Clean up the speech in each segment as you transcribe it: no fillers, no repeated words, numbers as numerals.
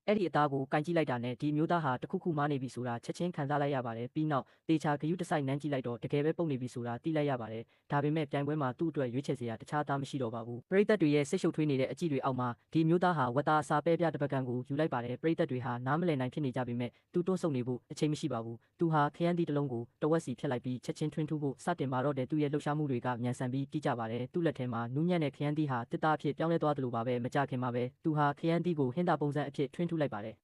အဲ့ဒီအသားကိုကန်ကြည့်လိုက်တာနဲ့ဒီမျိုးသားဟာတခုခုမားနေပြီဆိုတာချက်ချင်းခံစားလိုက်ရပါတယ်ပြီးနောက်တေချာဂယုတစိုက်နန်းကြည့်လိုက်တော့တကယ်ပဲပုံနေပြီဆိုတာသိလိုက်ရပါတယ်ဒါပေမဲ့ပြိုင်ပွဲမှာသူ့အတွက်ရွေးချယ်စရာတခြားသားမရှိတော့ပါဘူးပရိသတ်တွေရဲ့စိတ်ရှုပ်ထွေးနေတဲ့အကြည့်တွေအောက်မှာဒီမျိုးသားဟာဝတ်သားအစာပဲပြတပတ်ကန်ကိုယူလိုက်ပါတယ်ပရိသတ်တွေဟာနားမလည်နိုင်ဖြစ်နေကြပေမဲ့သူတွန်းဆုတ်နေဖို့အချိန်မရှိပါဘူးသူဟာခရမ်းသီးတစ်လုံးကိုတဝက်စီဖြတ်လိုက်ပြီးချက်ချင်းထွင်းထူးဖို့စတင်มาတော့တဲ့သူ့ရဲ့လှုပ်ရှားမှုတွေကမြန်ဆန်ပြီးတိကျပါတယ်သူ့လက်ထဲမှာနူးညံ့တဲ့ခရမ်းသီးဟာတစ်သားအဖြစ်ပြောင်းလဲသွားသလိုပါပဲမကြခင်မှာပဲသူဟာခရမ်းသီးကိုဟင်းသာပုံစံအဖြစ်ထွင်းထူးလိုက်ပါတယ်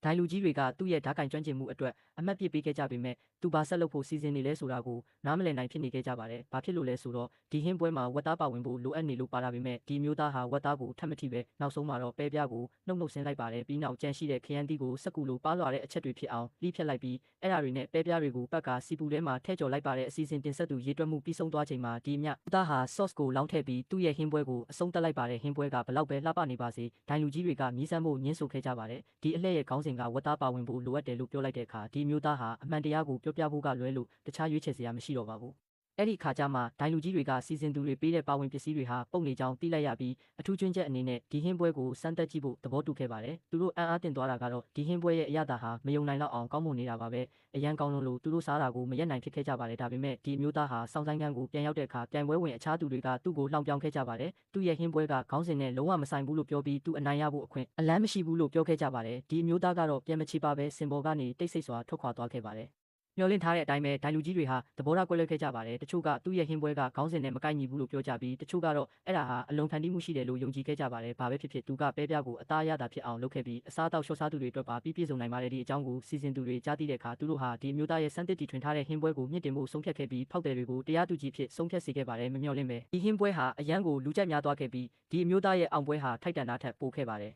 ဒိုင်လူကြီးတွေကသူ့ရဲ့ဓာတ်ကင်ကျွမ်းကျင်မှုအတွက်အမှတ်ပြပေးခဲ့ကြပေမဲ့သူဘာဆက်လုပ်ဖို့စီစဉ်နေလဲဆိုတာကိုနားမလည်နိုင်ဖြစ်နေခဲ့ကြပါတယ်။ဘာဖြစ်လို့လဲဆိုတော့ဒီဟင်းပွဲမှာဝက်သားပါဝင်ဖို့လိုအပ်နေလို့ပါတာပေမဲ့ဒီမျိုးသားဟာဝက်သားကိုထပ်မထိပဲနောက်ဆုံးမှာတော့ပဲပြားကိုနှုတ်ဆင်းလိုက်ပါတယ်။ပြီးနောက်ကြန့်ရှိတဲ့ခရမ်းသီးကိုစက်ကူလိုပါလွာတဲ့အချက်တွေဖြစ်အောင်လှိဖြတ်လိုက်ပြီးအဲ့ဒါတွေနဲ့ပဲပြားတွေကိုပတ်ကာစီပူထဲမှာထည့်ကျော်လိုက်ပါတဲ့အစီအစဉ်တင်ဆက်သူရေတွက်မှုပြီးဆုံးသွားချိန်မှာဒီမြသားဟာ sauce ကိုလောင်းထည့်ပြီးသူ့ရဲ့ဟင်းပွဲကိုအဆုံးသတ်လိုက်ပါတယ်ဟင်းပွဲကဘလောက်ပဲလှပနေပါစေဒိုင်လူကြီးတွေကမြည်စမ်းဖို့ညှင်းဆိုခဲ့ကြပါတယ်။ဒီအလှည့်ရဲ့ခေါင်းစဉ်ကဝက်သားပါဝင်ဖို့လိုအပ်တယ်လို့ပြောလိုက်တဲ့အခါဒီမျိုးသားဟာအမှန်တရားကိုပြောပြဖို့ကလွဲလို့တခြားရွေးချယ်စရာမရှိတော့ပါဘူးအဲ့ဒီခါကျမှဒိုင်လူကြီးတွေကစီစဉ်သူတွေပေးတဲ့ပါဝင်ပစ္စည်းတွေဟာပုံနေကြောင်းသိလိုက်ရပြီးအထူးကျွမ်းချက်အနေနဲ့ဒီဟင်းပွဲကိုစမ်းသပ်ကြည့်ဖို့သဘောတူခဲ့ပါတယ်သူတို့အံ့အားသင့်သွားတာကတော့ဒီဟင်းပွဲရဲ့အရသာဟာမယုံနိုင်တော့အောင်ကောင်းမွန်နေတာပါပဲအရန်ကောင်းလို့သူတို့စားတာကိုမရက်နိုင်ဖြစ်ခဲ့ကြပါတယ်ဒါပေမဲ့ဒီမျိုးသားဟာစောင်းဆိုင်ကန်းကိုပြန်ရောက်တဲ့အခါပြိုင်ပွဲဝင်အခြားသူတွေကသူ့ကိုလှောင်ပြောင်ခဲ့ကြပါတယ်သူ့ရဲ့ဟင်းပွဲကခေါင်းစဉ်နဲ့လုံးဝမဆိုင်ဘူးလို့ပြောပြီးသူအနိုင်ရဖို့အခွင့်အလန်းမရှိဘူးလို့ပြောခဲ့ကြပါတယ်ဒီမျိုးသားကတော့ပြန်မချေပါပဲစင်ပေါ်ကနေတိတ်ဆိတ်စွာထွက်ခွာသွားခဲ့ပါတယ်မျောလင့်ထားတဲ့အတိုင်းပဲဒိုင်လူကြီးတွေဟာသဘောထားကွဲလွဲခဲ့ကြပါတယ်တချို့ကသူ့ရဲ့ဟင်းပွဲကခေါင်းစဉ်နဲ့မကိုက်ညီဘူးလို့ပြောကြပြီးတချို့ကတော့အဲ့ဒါဟာအလွန်ဖန်တီးမှုရှိတယ်လို့ယုံကြည်ခဲ့ကြပါတယ်ဘာပဲဖြစ်ဖြစ်သူကပဲပြကိုအသားရတာဖြစ်အောင်လုပ်ခဲ့ပြီးအစားအသောက်လျှော့စားသူတွေအတွက်ပါပြည့်စုံနိုင်ပါတယ်ဒီအကြောင်းကိုစီစဉ်သူတွေကြားသိတဲ့အခါသူတို့ဟာဒီမျိုးသားရဲ့စမ်းသစ်တီထွင်ထားတဲ့ဟင်းပွဲကိုမြင့်တင်ဖို့ဆုံးဖြတ်ခဲ့ပြီးဖောက်တယ်တွေကိုတရားသူကြီးဖြစ်ဆုံးဖြတ်စေခဲ့ပါတယ်မမျှော်လင့်ပဲဒီဟင်းပွဲဟာအရန်ကိုလူကြိုက်များသွားခဲ့ပြီးဒီအမျိုးသားရဲ့အောင်ပွဲဟာထိုက်တန်တာထက်ပိုခဲ့ပါတယ်